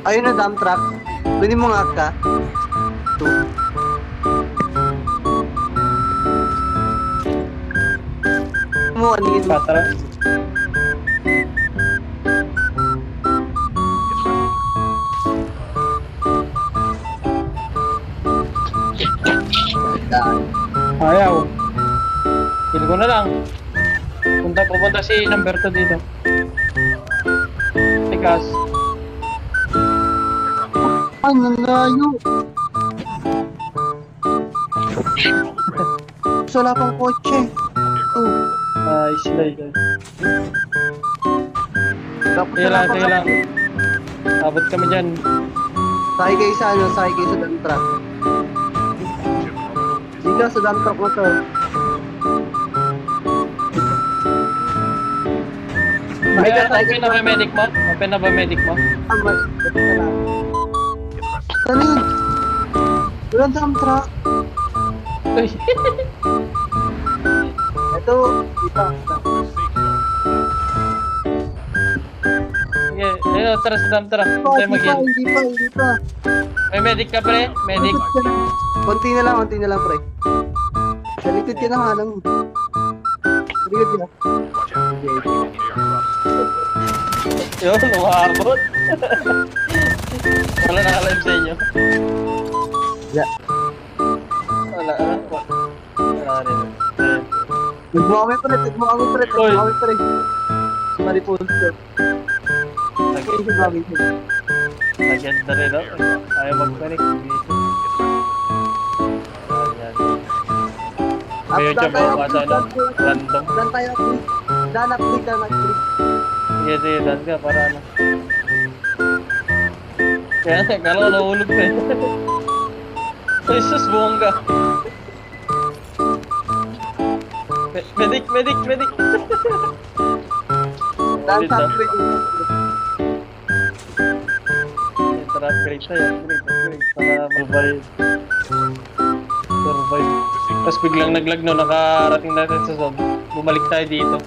Ayun na dump truck. Pwede mo nga ka. Two. Mo anin. Patara. Ayaw. Kill ko na lang. Pupunta si number 2 dito. Tikas. Ay, nalayo. Wala pang kotse. Oh. Nice, nice. Tapos Kaya lang, kaya lang. Abot kami dyan. Sakay kayo sa ano, sakay kayo sa dump truck. Dito sa dump truck mo to. Open na ba medic mo? Open na ba medic mo? Amat. Saan yun? Walang dump truck. Uy. Ito, dito. Sige, ayun, tara sa dam, tara. Tayo mag-in. Hindi pa. May medic ka pre? Medic. Konti na lang, pre. Sa likod ka na nga lang. Sa likod ka na. Yun, umabot. Wala naka-live sa inyo. Yeah. Wala rin. Tag mo kami, pre. Oy. Si Maripol. Lagyan na rin, no? Ayaw mag-connect. Ayan. Ngayon siya mga ano, random. Dan tayo, please. Dan, please. Sige, sige, dan ka para ano. Kaya, kala ko nahulog na eh. Ay, sus, buwang ka. Medic! Dan, Dito. upgrade. Tara, upgrade tayo, upgrade. Para survive. Tapos biglang naglag no, nakarating natin sa zone. Bumalik tayo dito.